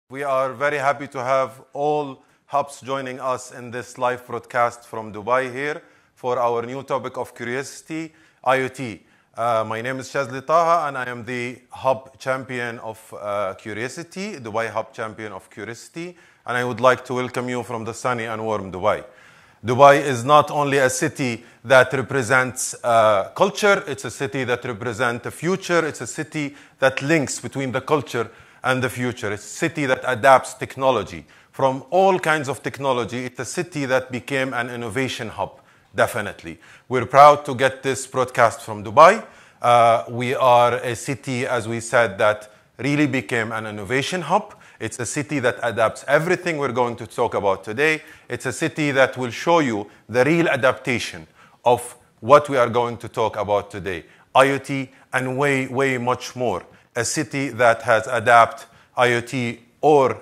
We are very happy to have all hubs joining us in this live broadcast from Dubai here for our new topic of CurioCity, IoT. My name is Shazli Taha and I am the hub champion of CurioCity, Dubai hub champion of CurioCity, and I would like to welcome you from the sunny and warm Dubai. Dubai is not only a city that represents culture, it's a city that represents the future, it's a city that links between the culture and the future. It's a city that adapts technology. From all kinds of technology, it's a city that became an innovation hub, definitely. We're proud to get this broadcast from Dubai. We are a city, as we said, that really became an innovation hub. It's a city that adapts everything we're going to talk about today. It's a city that will show you the real adaptation of what we are going to talk about today. IoT and way, way much more. A city that has adapted IoT or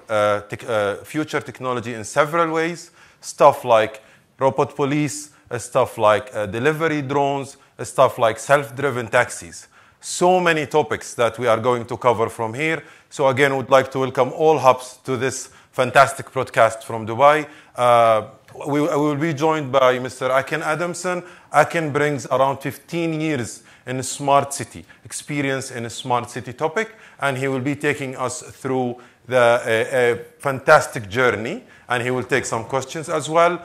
future technology in several ways. Stuff like robot police, stuff like delivery drones, stuff like self-driven taxis. So many topics that we are going to cover from here. So again, I would like to welcome all hubs to this fantastic broadcast from Dubai. We will be joined by Mr. Akin Adamson. Akin brings around 15 years in a smart city, experience in a smart city topic, and he will be taking us through a fantastic journey, and he will take some questions as well.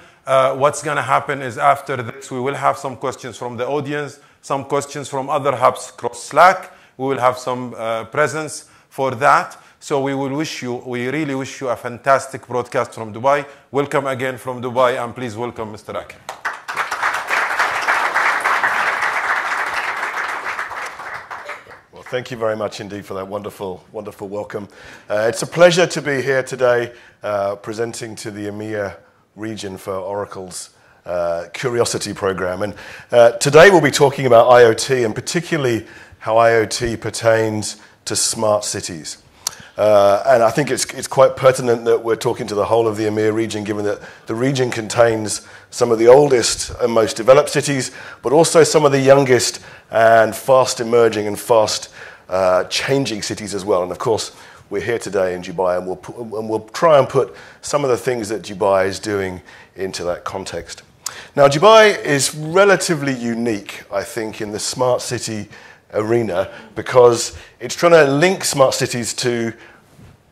What's going to happen is after this, we will have some questions from the audience, some questions from other hubs across Slack. We will have some presence for that. So we really wish you a fantastic broadcast from Dubai. Welcome again from Dubai, and please welcome Mr. Akin. Well, thank you very much indeed for that wonderful, wonderful welcome. It's a pleasure to be here today presenting to the EMEA region for Oracle's CurioCity program. And today we'll be talking about IoT, and particularly how IoT pertains to smart cities. And I think it's quite pertinent that we're talking to the whole of the EMEA region, given that the region contains some of the oldest and most developed cities, but also some of the youngest and fast emerging and fast changing cities as well. And of course, we're here today in Dubai, and we'll try and put some of the things that Dubai is doing into that context. Now, Dubai is relatively unique, I think, in the smart city arena, because it's trying to link smart cities to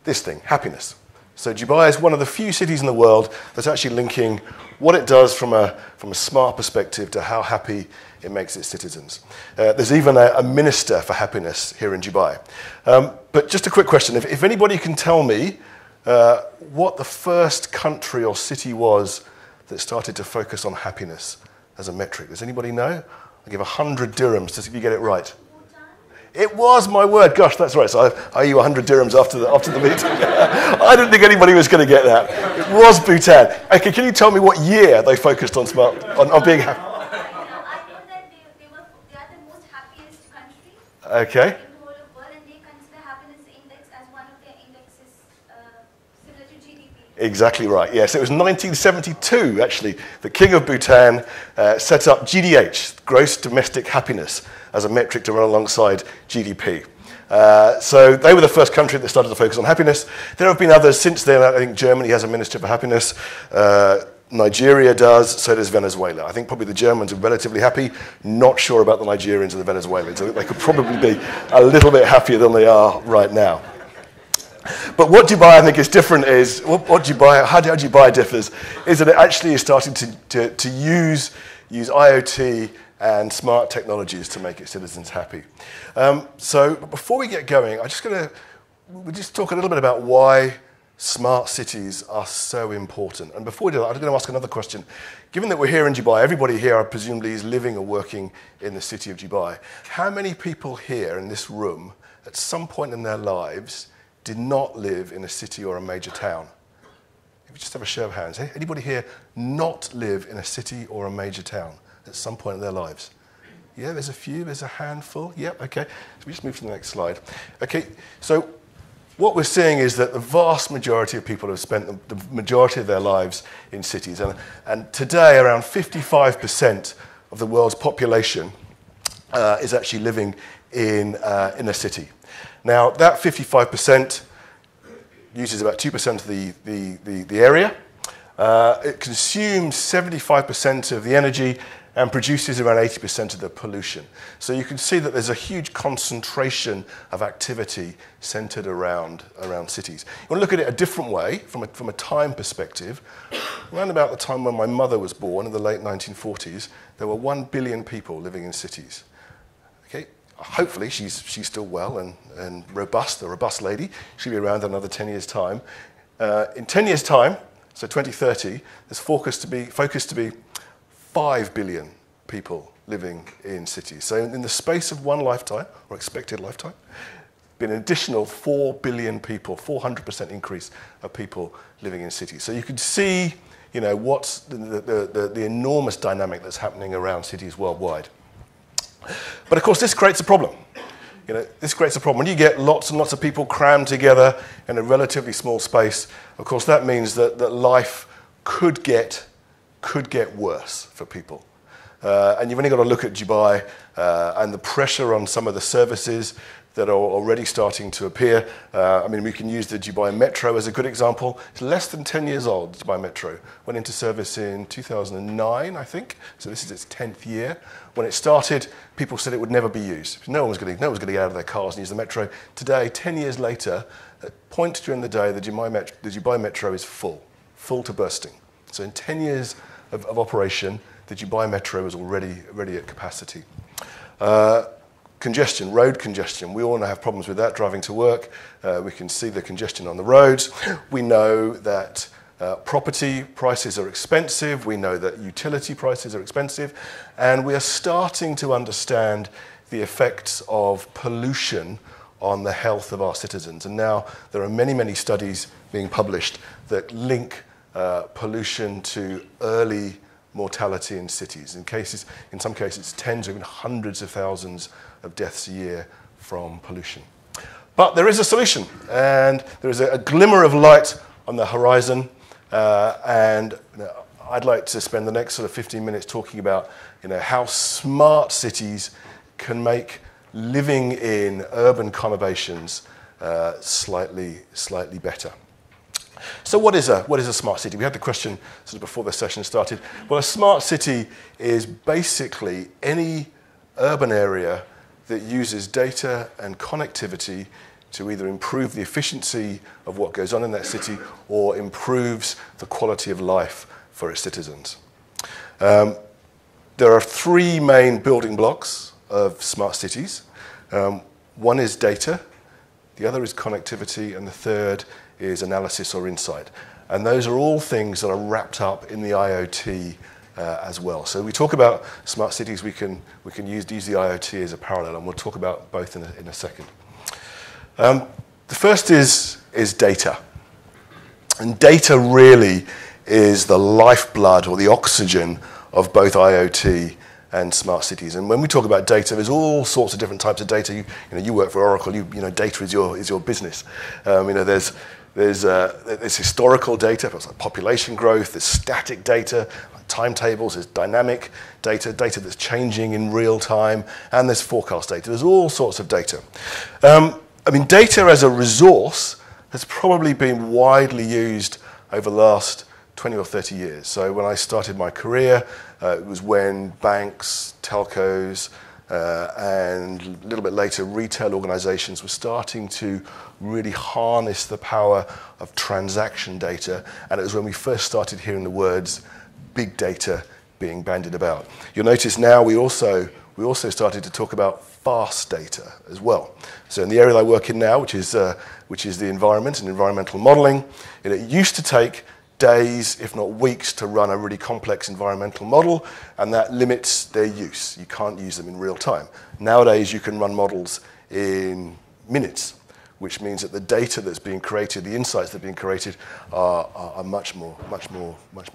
this thing, happiness. So Dubai is one of the few cities in the world that's actually linking what it does from a smart perspective to how happy it makes its citizens. There's even a minister for happiness here in Dubai. But just a quick question. If anybody can tell me what the first country or city was that started to focus on happiness as a metric. Does anybody know? I'll give 100 dirhams to see if you get it right. It was, my word. Gosh, that's right. So I owe you 100 dirhams after the meeting. I didn't think anybody was going to get that. It was Bhutan. Okay, can you tell me what year they focused on being happy? I know that they are the most happiest country Okay. in the whole of the world, and they consider happiness index as one of their indexes similar to GDP. Exactly right, yes. It was 1972, actually, the King of Bhutan set up GDH, Gross Domestic Happiness, as a metric to run alongside GDP. So they were the first country that started to focus on happiness. There have been others since then. I think Germany has a Minister for Happiness. Nigeria does, so does Venezuela. I think probably the Germans are relatively happy. Not sure about the Nigerians and the Venezuelans. I think they could probably be a little bit happier than they are right now. But what Dubai, I think, is different is, how Dubai differs, is that it actually is starting to use IoT and smart technologies to make its citizens happy. So before we get going, we'll just talk a little bit about why smart cities are so important. And before we do that, I'm going to ask another question. Given that we're here in Dubai, everybody here presumably is living or working in the city of Dubai. How many people here in this room at some point in their lives did not live in a city or a major town? If you just have a show of hands. Hey, anybody here not live in a city or a major town at some point in their lives? Yeah, there's a few, there's a handful. Yep, okay. So we just move to the next slide. Okay, so what we're seeing is that the vast majority of people have spent the majority of their lives in cities. And today, around 55% of the world's population is actually living in a city. Now, that 55%, uses about 2% of the area. It consumes 75% of the energy and produces around 80% of the pollution. So you can see that there's a huge concentration of activity centered around cities. You want to look at it a different way, from a time perspective. Around about the time when my mother was born, in the late 1940s, there were 1 billion people living in cities. Okay? Hopefully she's still well and robust, a robust lady. She'll be around in another 10 years' time. In 10 years' time, so 2030, there's focused to be 5 billion people living in cities. So in the space of one lifetime, or expected lifetime, been an additional 4 billion people, 400% increase of people living in cities. So you can see, what's the enormous dynamic that's happening around cities worldwide. But of course, this creates a problem. This creates a problem. When you get lots and lots of people crammed together in a relatively small space, of course, that means that life could get worse for people. And you've only got to look at Dubai and the pressure on some of the services that are already starting to appear. We can use the Dubai Metro as a good example. It's less than 10 years old, Dubai Metro. Went into service in 2009, I think. So this is its 10th year. When it started, people said it would never be used. No one was going to get out of their cars and use the Metro. Today, 10 years later, at points during the day, the Dubai Metro is full to bursting. So in 10 years of operation, the Dubai Metro is already at capacity. Congestion, road congestion. We all have problems with that, driving to work. We can see the congestion on the roads. We know that property prices are expensive. We know that utility prices are expensive. And we are starting to understand the effects of pollution on the health of our citizens. And now there are many, many studies being published that link pollution to early mortality in cities. In some cases, tens or even hundreds of thousands of deaths a year from pollution. But there is a solution, and there is a glimmer of light on the horizon. And I'd like to spend the next sort of 15 minutes talking about how smart cities can make living in urban conurbations slightly better. So what is a smart city? We had the question sort of before the session started. Well, a smart city is basically any urban area that uses data and connectivity to either improve the efficiency of what goes on in that city or improves the quality of life for its citizens. There are 3 main building blocks of smart cities. One is data, the other is connectivity, and the third is analysis or insight. And those are all things that are wrapped up in the IoT as well. So we talk about smart cities, we can use the IoT as a parallel, and we'll talk about both in a second. The first is data. And data really is the lifeblood or the oxygen of both IoT and smart cities. And when we talk about data, there's all sorts of different types of data. You work for Oracle. Data is your business. There's historical data, like population growth. There's static data, like timetables. There's dynamic data that's changing in real time, and there's forecast data. There's all sorts of data. Data as a resource has probably been widely used over the last 20 or 30 years. So when I started my career, it was when banks, telcos, and a little bit later retail organizations were starting to really harness the power of transaction data. And it was when we first started hearing the words big data being bandied about. You'll notice now we also started to talk about fast data as well. So in the area that I work in now, which is the environment and environmental modeling, it used to take days, if not weeks, to run a really complex environmental model, and that limits their use. You can't use them in real time. Nowadays, you can run models in minutes, which means that the data that's being created, the insights that are being created, are much more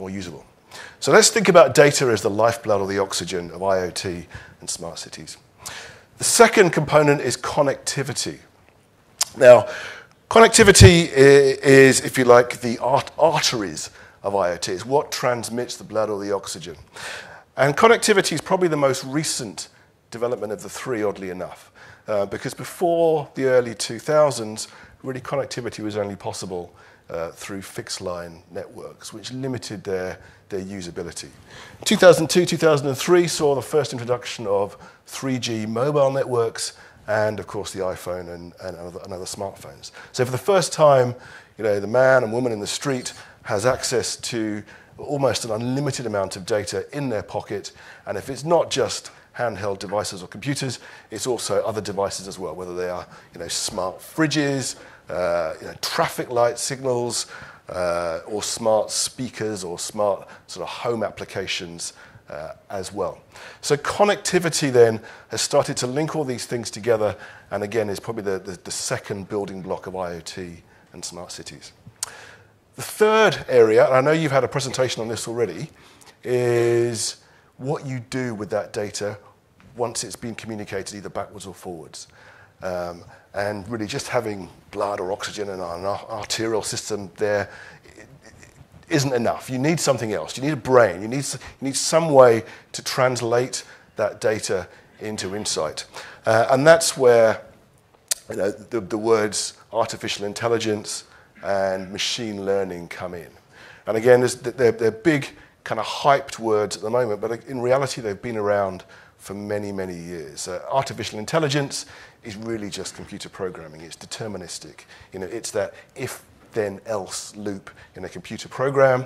usable. So let's think about data as the lifeblood or the oxygen of IoT and smart cities. The second component is connectivity. Now, connectivity is, if you like, the arteries of IoT. It's what transmits the blood or the oxygen. And connectivity is probably the most recent development of the 3, oddly enough. because before the early 2000s, really connectivity was only possible through fixed line networks, which limited their usability. 2002, 2003 saw the first introduction of 3G mobile networks and, of course, the iPhone and other smartphones. So for the first time, the man and woman in the street has access to almost an unlimited amount of data in their pocket, and if it's not just handheld devices or computers, it's also other devices as well, whether they are smart fridges, traffic light signals, or smart speakers or smart sort of home applications as well. So connectivity then has started to link all these things together, and again is probably the second building block of IoT and smart cities. The third area, and I know you've had a presentation on this already, is what you do with that data once it's been communicated either backwards or forwards. And really just having blood or oxygen in an arterial system there isn't enough. You need something else. You need a brain. You need some way to translate that data into insight. And that's where the words artificial intelligence and machine learning come in. And again, they're big kind of hyped words at the moment, but in reality they've been around for many, many years. Artificial intelligence is really just computer programming. It's deterministic. It's that if-then-else loop in a computer program.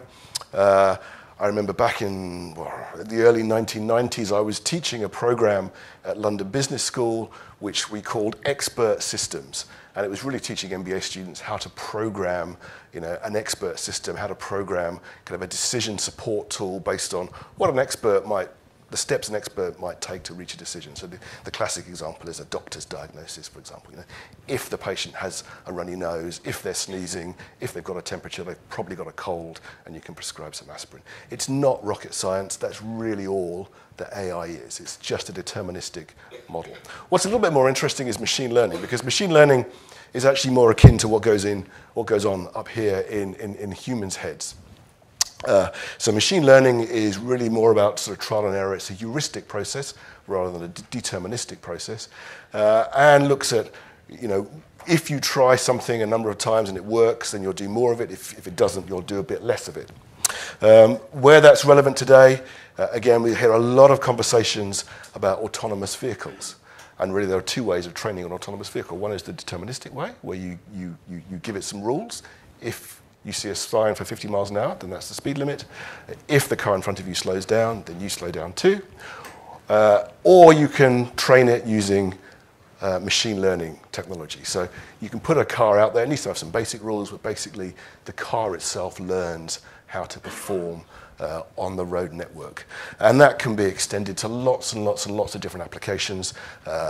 I remember back in the early 1990s, I was teaching a program at London Business School, which we called Expert Systems. And it was really teaching MBA students how to program an expert system, how to program kind of a decision support tool based on what the steps an expert might take to reach a decision. So the classic example is a doctor's diagnosis, for example. If the patient has a runny nose, if they're sneezing, if they've got a temperature, they've probably got a cold, and you can prescribe some aspirin. It's not rocket science. That's really all that AI is. It's just a deterministic model. What's a little bit more interesting is machine learning, because machine learning is actually more akin to what goes on up here in humans' heads. So machine learning is really more about sort of trial and error. It's a heuristic process rather than a deterministic process, and looks at, if you try something a number of times and it works, then you'll do more of it. If it doesn't, you'll do a bit less of it. Where that's relevant today, again, we hear a lot of conversations about autonomous vehicles. And really there are two ways of training an autonomous vehicle. One is the deterministic way, where you give it some rules. If you see a sign for 50 miles an hour, then that's the speed limit. If the car in front of you slows down, then you slow down too. Or you can train it using machine learning technology. So you can put a car out there, it needs to have some basic rules, but basically the car itself learns how to perform on the road network. And that can be extended to lots and lots and lots of different applications.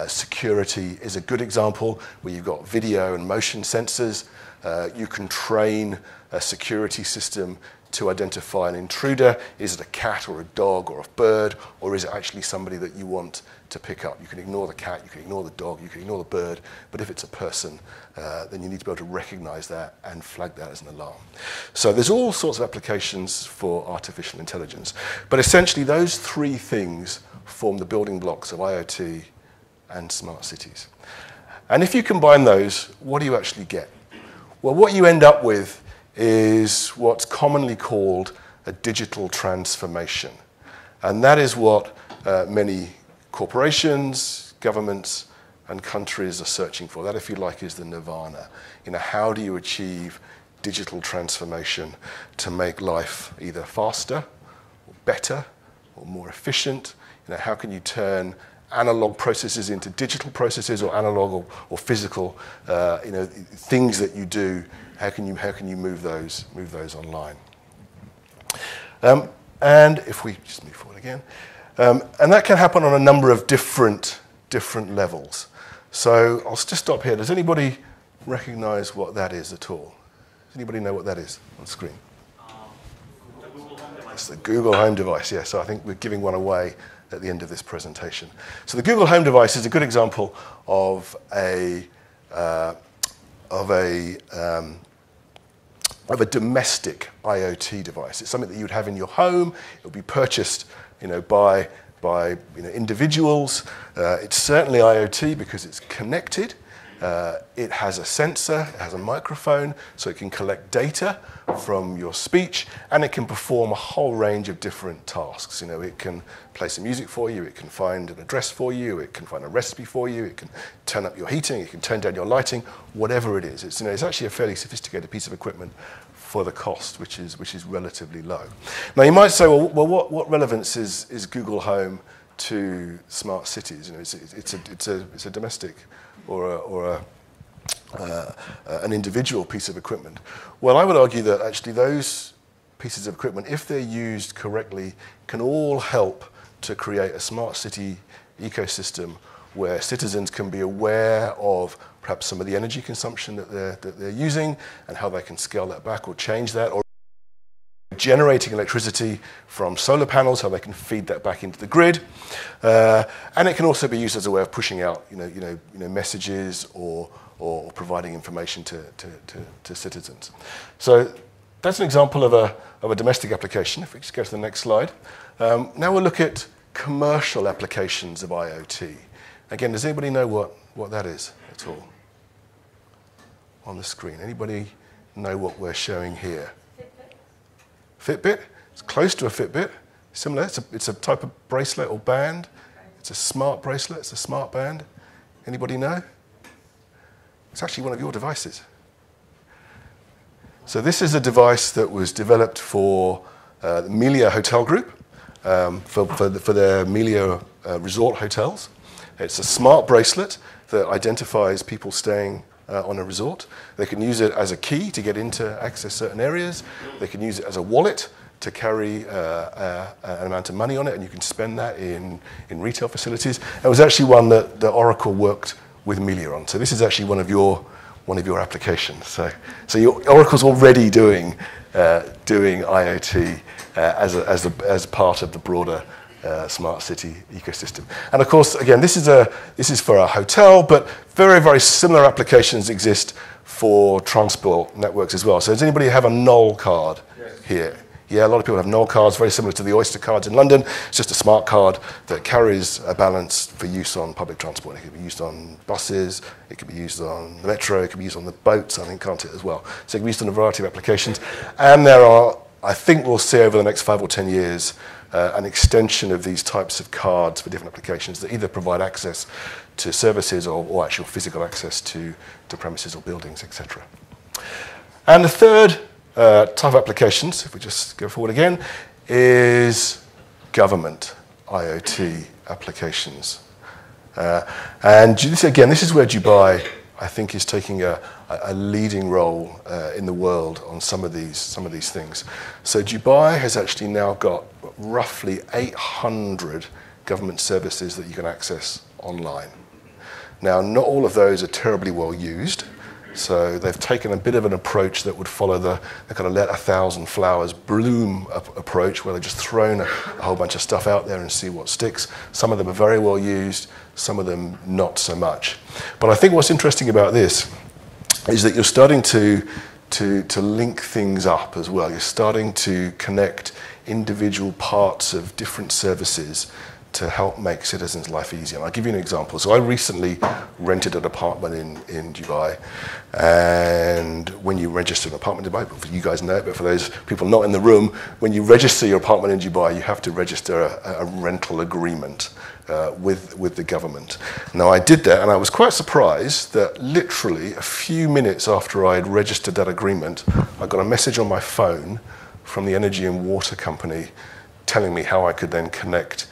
Security is a good example, where you've got video and motion sensors. You can train a security system to identify an intruder. Is it a cat or a dog or a bird, or is it actually somebody that you want to pick up? You can ignore the cat, you can ignore the dog, you can ignore the bird, but if it's a person, then you need to be able to recognize that and flag that as an alarm. So there's all sorts of applications for artificial intelligence, but essentially those three things form the building blocks of IoT and smart cities. And if you combine those, what do you actually get? Well, what you end up with is what's commonly called a digital transformation. And that is what many corporations, governments, and countries are searching for. That, if you like, is the nirvana. How do you achieve digital transformation to make life either faster, or better, or more efficient? How can you turn analog processes into digital processes, or analog or physical things that you do? How can you move those online? And if we just move forward again, and that can happen on a number of different levels. So I'll just stop here. Does anybody recognize what that is at all? Does anybody know what that is on the screen? It's the Google Home device. Yeah. So I think we're giving one away at the end of this presentation. So the Google Home device is a good example of a domestic IoT device. It's something that you would have in your home. It would be purchased, by individuals. It's certainly IoT because it's connected. It has a sensor, it has a microphone, so it can collect data from your speech, and it can perform a whole range of different tasks. It can play some music for you, it can find an address for you, it can find a recipe for you, it can turn up your heating, it can turn down your lighting, whatever it is. It's actually a fairly sophisticated piece of equipment for the cost, which is relatively low. Now you might say, well, what relevance is Google Home to smart cities? It's a domestic or an individual piece of equipment. Well, I would argue that actually those pieces of equipment, if they're used correctly, can all help to create a smart city ecosystem where citizens can be aware of perhaps some of the energy consumption that they're using and how they can scale that back or change that, or generating electricity from solar panels, how they can feed that back into the grid, and it can also be used as a way of pushing out, messages or providing information to citizens. So that's an example of a domestic application. If we just go to the next slide, now we'll look at commercial applications of IoT. Again, does anybody know what that is at all on the screen? Anybody know what we're showing here? Fitbit. It's close to a Fitbit. Similar. It's a type of bracelet or band. It's a smart bracelet. It's a smart band. Anybody know? It's actually one of your devices. So this is a device that was developed for the Melia Hotel Group, for their Melia resort hotels. It's a smart bracelet that identifies people staying on a resort. They can use it as a key to get into access certain areas. They can use it as a wallet to carry an amount of money on it, and you can spend that in retail facilities. It was actually one that Oracle worked with Melia on. So this is actually one of your applications. So Oracle's already doing IoT as part of the broader smart city ecosystem. And of course, again, this is for a hotel, but very, very similar applications exist for transport networks as well. So does anybody have a Knoll card here? Yeah, a lot of people have Knoll cards, very similar to the Oyster cards in London. It's just a smart card that carries a balance for use on public transport. It can be used on buses, it can be used on the metro, it can be used on the boats, I think, can't it, as well? So it can be used on a variety of applications. And there are, I think we'll see over the next 5 or 10 years, an extension of these types of cards for different applications that either provide access to services or actual physical access to premises or buildings, etc. And the third type of applications, if we just go forward again, is government IoT applications. And again, this is where Dubai, I think, is taking a leading role in the world on some of these things. So Dubai has actually now got roughly 800 government services that you can access online. Now, not all of those are terribly well used. So they've taken a bit of an approach that would follow the kind of let 1,000 flowers bloom approach, where they've just thrown a whole bunch of stuff out there and see what sticks. Some of them are very well used, some of them not so much. But I think what's interesting about this is that you're starting to link things up as well. You're starting to connect individual parts of different services to help make citizens' life easier. And I'll give you an example. So I recently rented an apartment in Dubai, and when you register an apartment in Dubai, you guys know it, but for those people not in the room, when you register your apartment in Dubai, you have to register a rental agreement with the government. Now, I did that, and I was quite surprised that literally a few minutes after I had registered that agreement, I got a message on my phone from the energy and water company telling me how I could then connect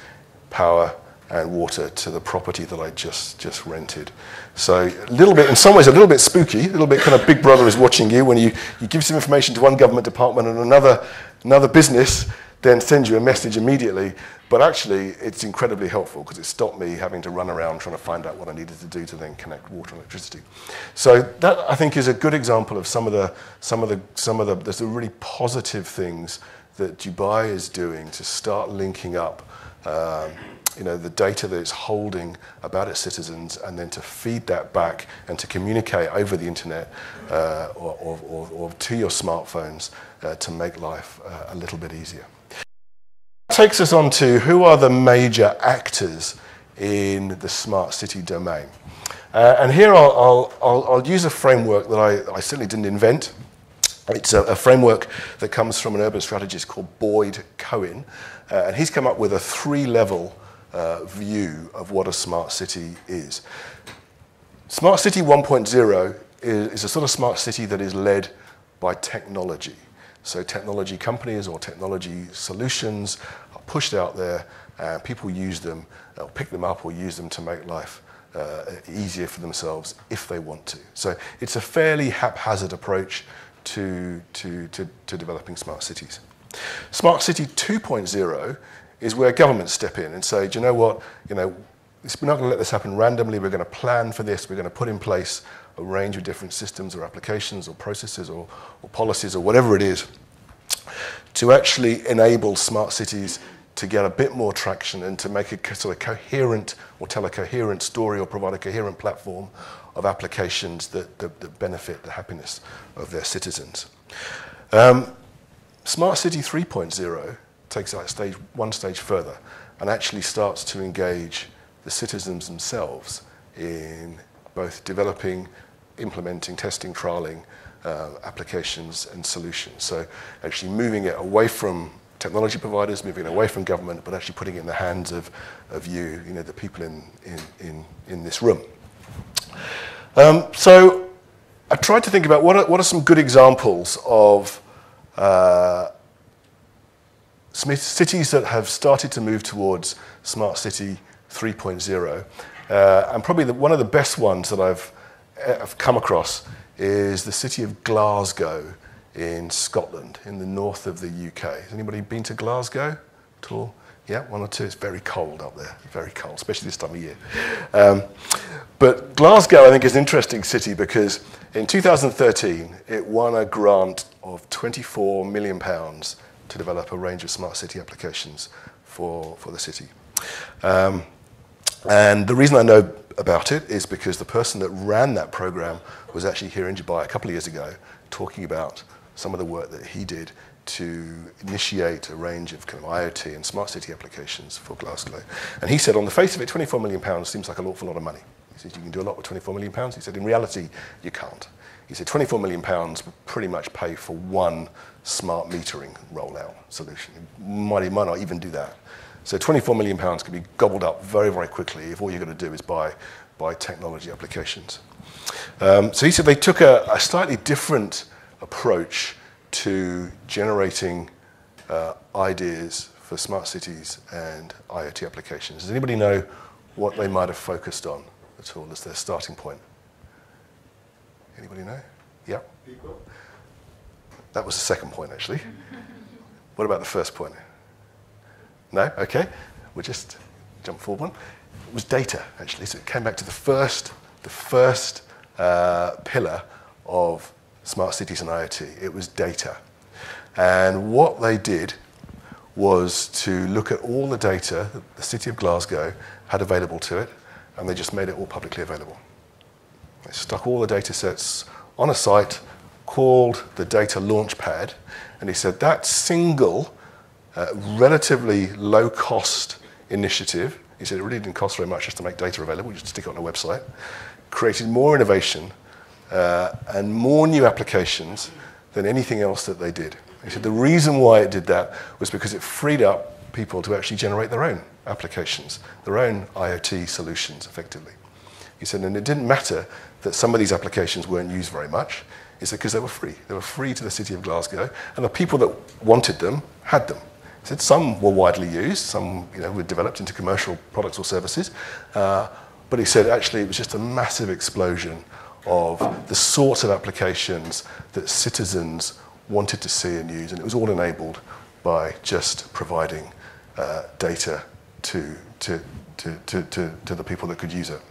power and water to the property that I just rented. So a little bit, in some ways, a little bit spooky, a little bit kind of Big Brother is watching you when you give some information to one government department and another business then sends you a message immediately. But actually, it's incredibly helpful because it stopped me having to run around trying to find out what I needed to do to then connect water and electricity. So that, I think, is a good example of some of the really positive things that Dubai is doing to start linking up the data that it's holding about its citizens, and then to feed that back and to communicate over the internet or to your smartphones to make life a little bit easier. Takes us on to who are the major actors in the smart city domain. And here I'll use a framework that I certainly didn't invent. It's a framework that comes from an urban strategist called Boyd Cohen. And he's come up with a 3-level view of what a smart city is. Smart City 1.0 is a sort of smart city that is led by technology. So technology companies or technology solutions are pushed out there, and people use them, or pick them up or use them to make life easier for themselves if they want to. So it's a fairly haphazard approach to developing smart cities. Smart City 2.0 is where governments step in and say, do you know what, we're not going to let this happen randomly, we're going to plan for this, we're going to put in place a range of different systems or applications or processes or policies or whatever it is to actually enable smart cities to get a bit more traction and to make a sort of coherent or tell a coherent story or provide a coherent platform of applications that benefit the happiness of their citizens. Smart City 3.0 takes that one stage further and actually starts to engage the citizens themselves in both developing, implementing, testing, trialing applications and solutions. So actually moving it away from technology providers, moving it away from government, but actually putting it in the hands of you, the people in this room. So I tried to think about what are some good examples of cities that have started to move towards Smart City 3.0. And probably one of the best ones that I've come across is the city of Glasgow in Scotland, in the north of the UK. Has anybody been to Glasgow at all? Yeah, one or two. It's very cold up there, very cold, especially this time of year. But Glasgow, I think, is an interesting city because in 2013, it won a grant of £24 million to develop a range of smart city applications for the city. And the reason I know about it is because the person that ran that program was actually here in Dubai a couple of years ago talking about some of the work that he did to initiate a range of kind of IoT and smart city applications for Glasgow. And he said, on the face of it, £24 million seems like an awful lot of money. He said, you can do a lot with £24 million. He said, in reality, you can't. He said, £24 million would pretty much pay for one smart metering rollout solution. It might not even do that. So £24 million can be gobbled up very, very quickly if all you're going to do is buy technology applications. So he said they took a slightly different approach to generating ideas for smart cities and IoT applications. Does anybody know what they might have focused on at all as their starting point? Anybody know? Yeah? People. That was the second point, actually. What about the first point? No? Okay. We'll just jump forward one. It was data, actually. So it came back to the first pillar of smart cities and IoT. It was data. And what they did was to look at all the data that the city of Glasgow had available to it, and they just made it all publicly available. They stuck all the data sets on a site called the Data Launchpad, and he said that single, relatively low-cost initiative, he said it really didn't cost very much just to make data available, just to stick it on a website, created more innovation and more new applications than anything else that they did. He said the reason why it did that was because it freed up people to actually generate their own applications, their own IoT solutions, effectively. He said, and it didn't matter that some of these applications weren't used very much. He said, because they were free. They were free to the city of Glasgow, and the people that wanted them had them. He said some were widely used, some were developed into commercial products or services, but he said actually it was just a massive explosion of the sorts of applications that citizens wanted to see and use, and it was all enabled by just providing data to the people that could use it.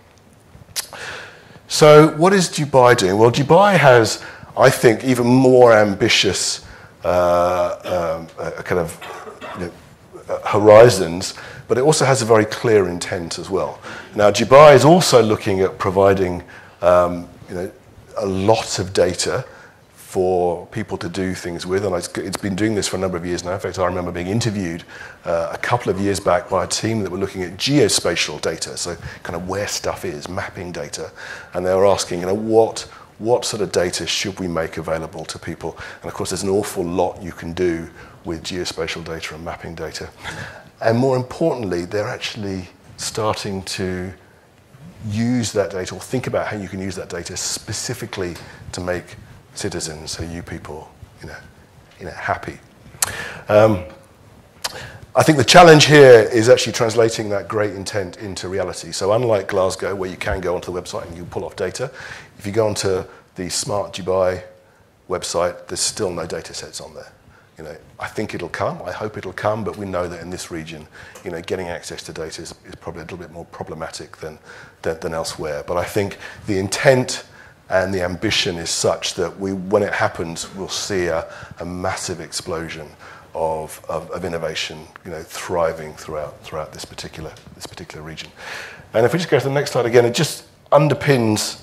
So what is Dubai doing? Well, Dubai has, I think, even more ambitious kind of horizons, but it also has a very clear intent as well. Now, Dubai is also looking at providing a lot of data for people to do things with, and it's been doing this for a number of years now. In fact, I remember being interviewed a couple of years back by a team that were looking at geospatial data, so kind of where stuff is, mapping data, and they were asking, what sort of data should we make available to people? And of course, there's an awful lot you can do with geospatial data and mapping data. And more importantly, they're actually starting to use that data, or think about how you can use that data specifically to make citizens, so you people, happy. I think the challenge here is actually translating that great intent into reality. So unlike Glasgow, where you can go onto the website and you pull off data, if you go onto the Smart Dubai website, there's still no data sets on there. I think it'll come, I hope it'll come, but we know that in this region, getting access to data is probably a little bit more problematic than elsewhere. But I think the intent and the ambition is such that when it happens, we'll see a massive explosion of innovation, thriving throughout this particular region. And if we just go to the next slide again, it just underpins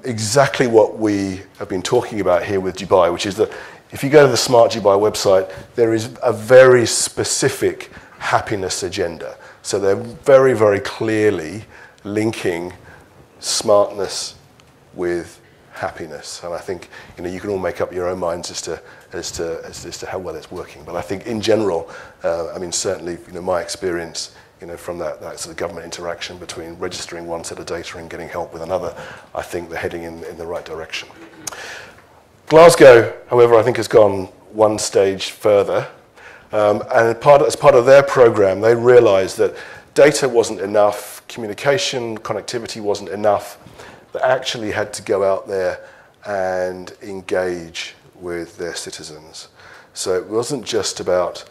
exactly what we have been talking about here with Dubai, which is that if you go to the Smart Dubai website, there is a very specific happiness agenda. So they're very, very clearly linking smartness with happiness, and I think you can all make up your own minds as to how well it's working. But I think in general, certainly my experience from that sort of government interaction between registering one set of data and getting help with another, I think they're heading in the right direction. Glasgow, however, I think has gone one stage further, and as part of their program, they realised that data wasn't enough, communication, connectivity wasn't enough. They actually had to go out there and engage with their citizens. So it wasn't just about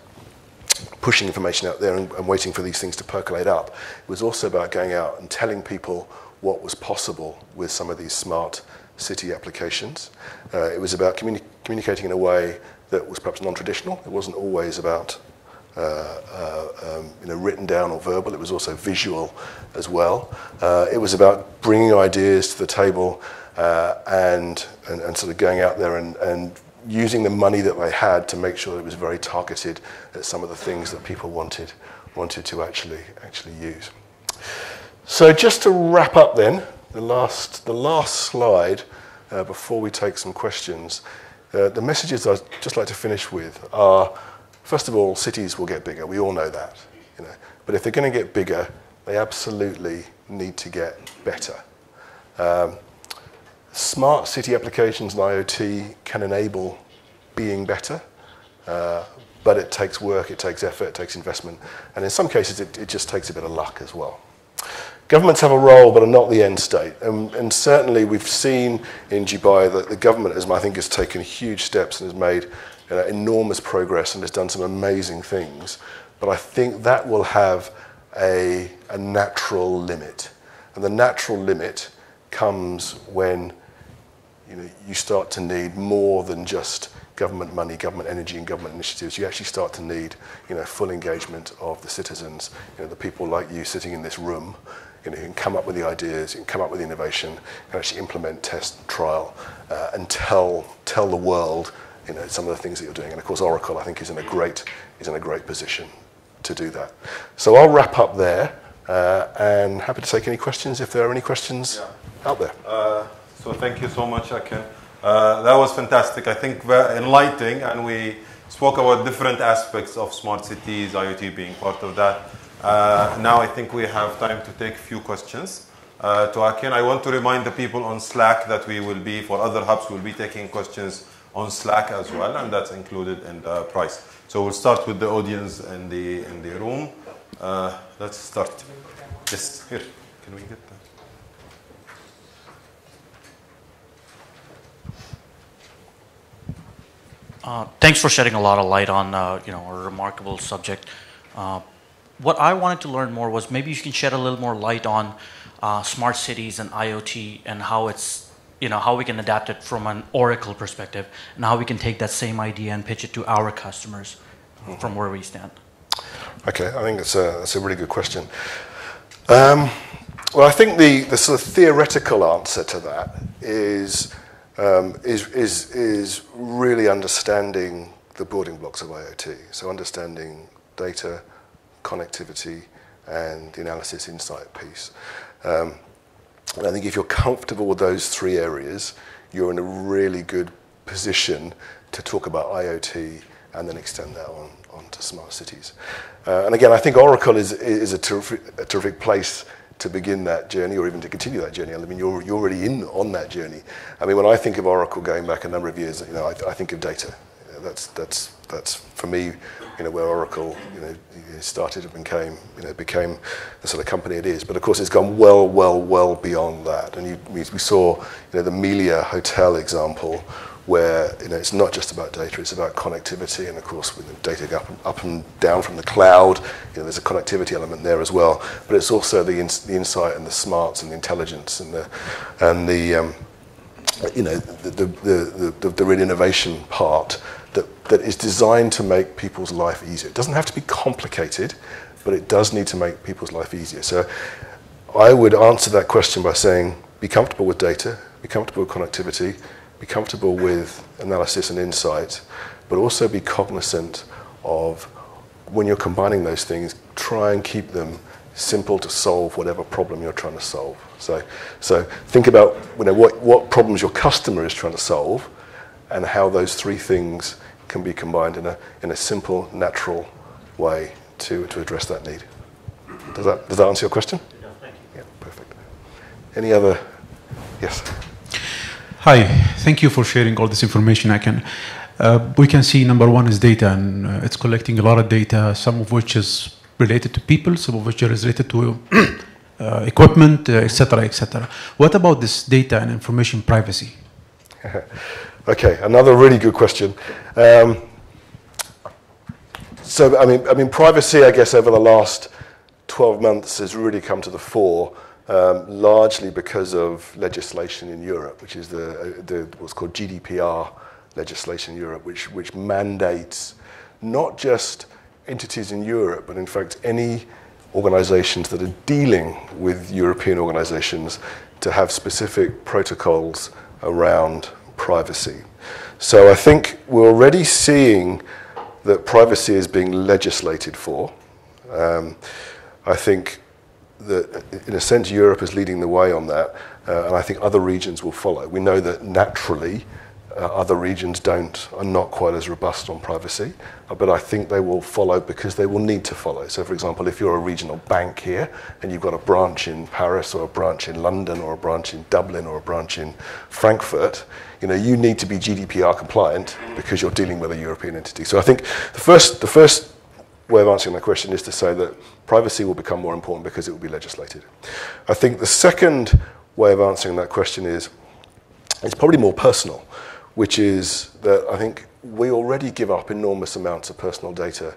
pushing information out there and waiting for these things to percolate up. It was also about going out and telling people what was possible with some of these smart city applications. It was about communicating in a way that was perhaps non-traditional. It wasn't always about written down or verbal. It was also visual as well. It was about bringing ideas to the table and sort of going out there and using the money that they had to make sure that it was very targeted at some of the things that people wanted to actually use. So just to wrap up then, the last slide before we take some questions, the messages I'd just like to finish with are, first of all, cities will get bigger. We all know that. But if they're going to get bigger, they absolutely need to get better. Smart city applications and IoT can enable being better, but it takes work, it takes effort, it takes investment, and in some cases it just takes a bit of luck as well. Governments have a role, but are not the end state, and certainly we've seen in Dubai that the government, I think, has taken huge steps and has made enormous progress and has done some amazing things, but I think that will have a natural limit, and the natural limit comes when you start to need more than just government money, government energy, and government initiatives. You actually start to need, full engagement of the citizens, the people like you sitting in this room, who can come up with the ideas, who can come up with the innovation, and actually implement, test, trial, and tell the world, some of the things that you're doing. And of course, Oracle, I think, is in a great position to do that. So I'll wrap up there, and happy to take any questions if there are any questions out there. So thank you so much, Akin. That was fantastic. I think very enlightening, and we spoke about different aspects of smart cities, IoT being part of that. Now I think we have time to take a few questions to Akin. I want to remind the people on Slack that we will be, for other hubs, we'll be taking questions on Slack as well, and that's included in the price. So we'll start with the audience in the room. Let's start. Yes, here. Can we get that? Thanks for shedding a lot of light on a remarkable subject. What I wanted to learn more was maybe you can shed a little more light on smart cities and IoT and how it's how we can adapt it from an Oracle perspective and how we can take that same idea and pitch it to our customers from where we stand. Okay, I think that's a really good question. Well, I think the sort of theoretical answer to that is is really understanding the building blocks of IoT. So understanding data, connectivity, and the analysis insight piece. And I think if you're comfortable with those three areas, you're in a really good position to talk about IoT and then extend that onto smart cities. And again, I think Oracle is a terrific place to begin that journey, or even to continue that journey. I mean, you're already on that journey. I mean, when I think of Oracle going back a number of years, I think of data. That's for me, where Oracle, started and became the sort of company it is. But of course, it's gone well beyond that. And we saw, the Melia Hotel example, where it's not just about data, it's about connectivity, and of course with the data up and down from the cloud, there's a connectivity element there as well. But it's also the insight and the smarts and the intelligence and the real innovation part that is designed to make people's life easier. It doesn't have to be complicated, but it does need to make people's life easier. So I would answer that question by saying, be comfortable with data, be comfortable with connectivity, be comfortable with analysis and insight, but also be cognizant of when you're combining those things, try and keep them simple to solve whatever problem you're trying to solve. So think about what problems your customer is trying to solve, and how those three things can be combined in a simple, natural way to address that need. Does that answer your question? Yeah, thank you. Yeah, perfect. Any other? Yes. Hi, thank you for sharing all this information, Akin. We can see number one is data, and it's collecting a lot of data, some of which is related to people, some of which is related to equipment, etc., etc. What about this data and information privacy? Okay, another really good question. So, I mean, privacy, I guess, over the last 12 months has really come to the fore, largely because of legislation in Europe, which is what's called GDPR legislation in Europe, which mandates not just entities in Europe, but in fact any organizations that are dealing with European organizations to have specific protocols around privacy. So I think we're already seeing that privacy is being legislated for. I think that, in a sense, Europe is leading the way on that, and I think other regions will follow. We know that naturally other regions are not quite as robust on privacy, but I think they will follow because they will need to follow. So, for example, if you're a regional bank here and you've got a branch in Paris or a branch in London or a branch in Dublin or a branch in Frankfurt, you need to be GDPR compliant because you're dealing with a European entity. So I think the first way of answering that question is to say that privacy will become more important because it will be legislated. I think the second way of answering that question is it's probably more personal, which is that I think we already give up enormous amounts of personal data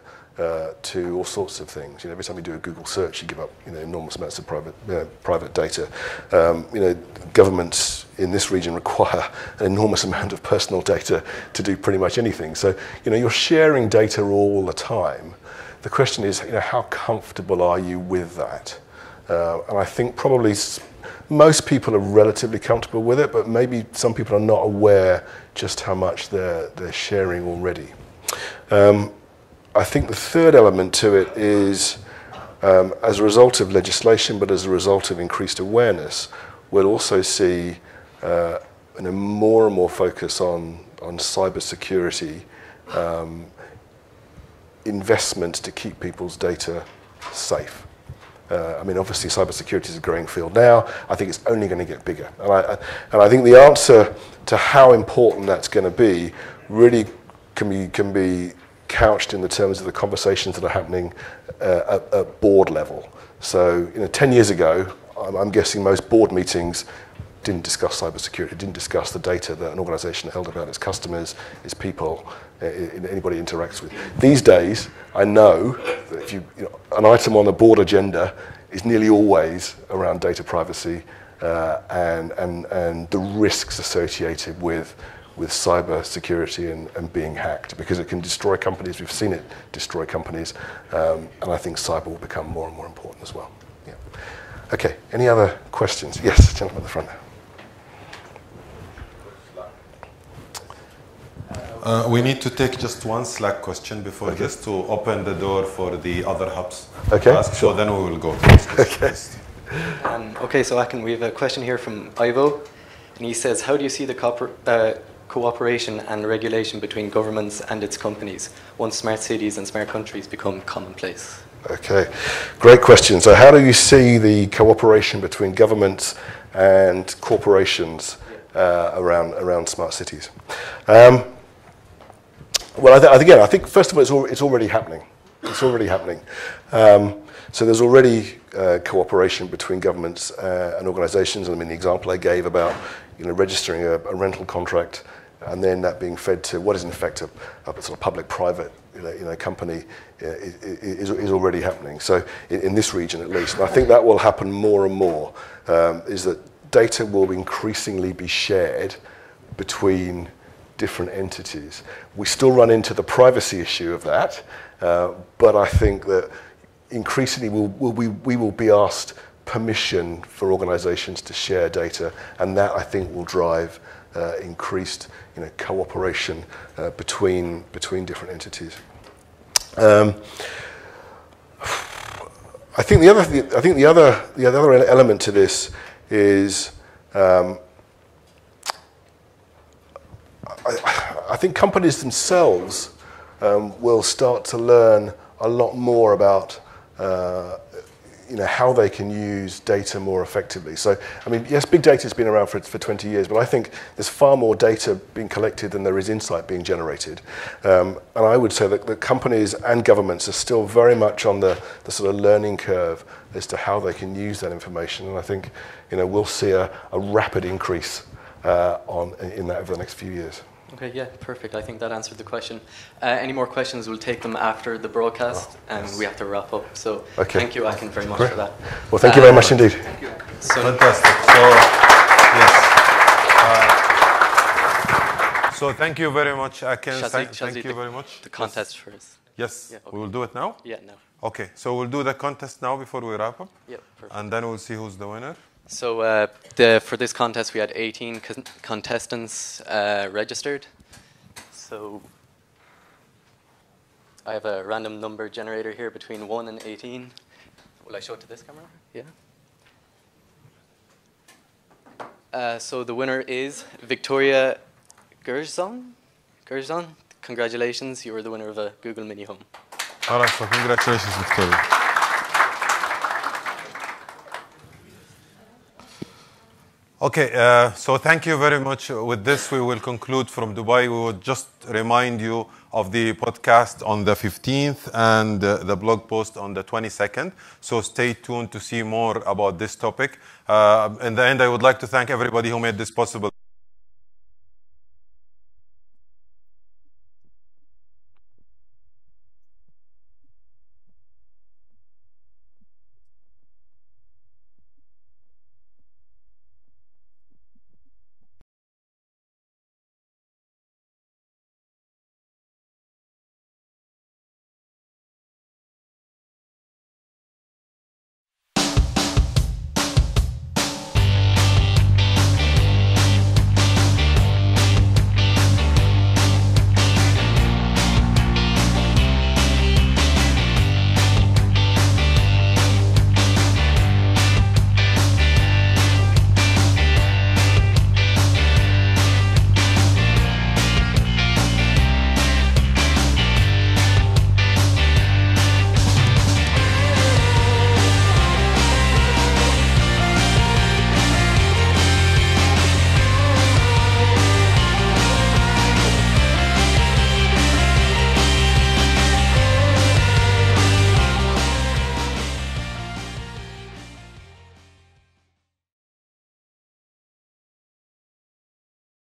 to all sorts of things. Every time you do a Google search, you give up enormous amounts of private data. Governments in this region require an enormous amount of personal data to do pretty much anything. So you're sharing data all the time. The question is, how comfortable are you with that? And I think probably most people are relatively comfortable with it, but maybe some people are not aware just how much they're sharing already. I think the third element to it is, as a result of legislation, but as a result of increased awareness, we'll also see more and more focus on cybersecurity, investment to keep people's data safe. I mean, obviously, cybersecurity is a growing field now. I think it's only going to get bigger. And I think the answer to how important that's going to be really can be couched in the terms of the conversations that are happening at board level. So, 10 years ago, I'm guessing most board meetings didn't discuss cybersecurity, didn't discuss the data that an organization held about its customers, its people, anybody it interacts with. These days, I know that if an item on the board agenda is nearly always around data privacy and the risks associated with cyber security and being hacked, because it can destroy companies. We've seen it destroy companies, and I think cyber will become more and more important as well. Yeah. Okay, any other questions? Yes, gentleman at the front. We need to take just one Slack question before this to open the door for the other hubs. Okay, to ask. sure. So then we will go to this list. Okay, so Akin, we have a question here from Ivo, and he says, how do you see the cooperation and regulation between governments and its companies once smart cities and smart countries become commonplace? Okay, great question. So how do you see the cooperation between governments and corporations around smart cities? Well, I think first of all, it's already happening. It's already happening. So there's already cooperation between governments and organisations. I mean, the example I gave about registering a rental contract and then that being fed to what is in effect a sort of public-private company is already happening. So in this region at least, and I think that will happen more and more. Is that data will increasingly be shared between different entities. We still run into the privacy issue of that, but I think that increasingly we will be asked permission for organizations to share data, and that I think will drive increased cooperation between different entities. I think the other element to this is I think companies themselves will start to learn a lot more about how they can use data more effectively. So, I mean, yes, big data has been around for 20 years, but I think there's far more data being collected than there is insight being generated. And I would say that the companies and governments are still very much on the sort of learning curve as to how they can use that information. And I think, we'll see a rapid increase in that over the next few years. Okay, yeah, perfect. I think that answered the question. Any more questions, we'll take them after the broadcast, and we have to wrap up. So thank you, Akin, very much for that. Well, thank you very much indeed. Thank you. Fantastic. So thank you very much, Akin. Thank you very much. The contest first. Yes, yeah, okay. We will do it now? Yeah, now. Okay, so we'll do the contest now before we wrap up? Yeah, perfect. And then we'll see who's the winner. So for this contest, we had 18 contestants registered. So I have a random number generator here between 1 and 18. Will I show it to this camera? Yeah. So the winner is Victoria Gerzon. Congratulations, you were the winner of a Google Mini Home. All right, so congratulations, Victoria. Okay, so thank you very much. With this, we will conclude from Dubai. We would just remind you of the podcast on the 15th and the blog post on the 22nd. So stay tuned to see more about this topic. In the end, I would like to thank everybody who made this possible.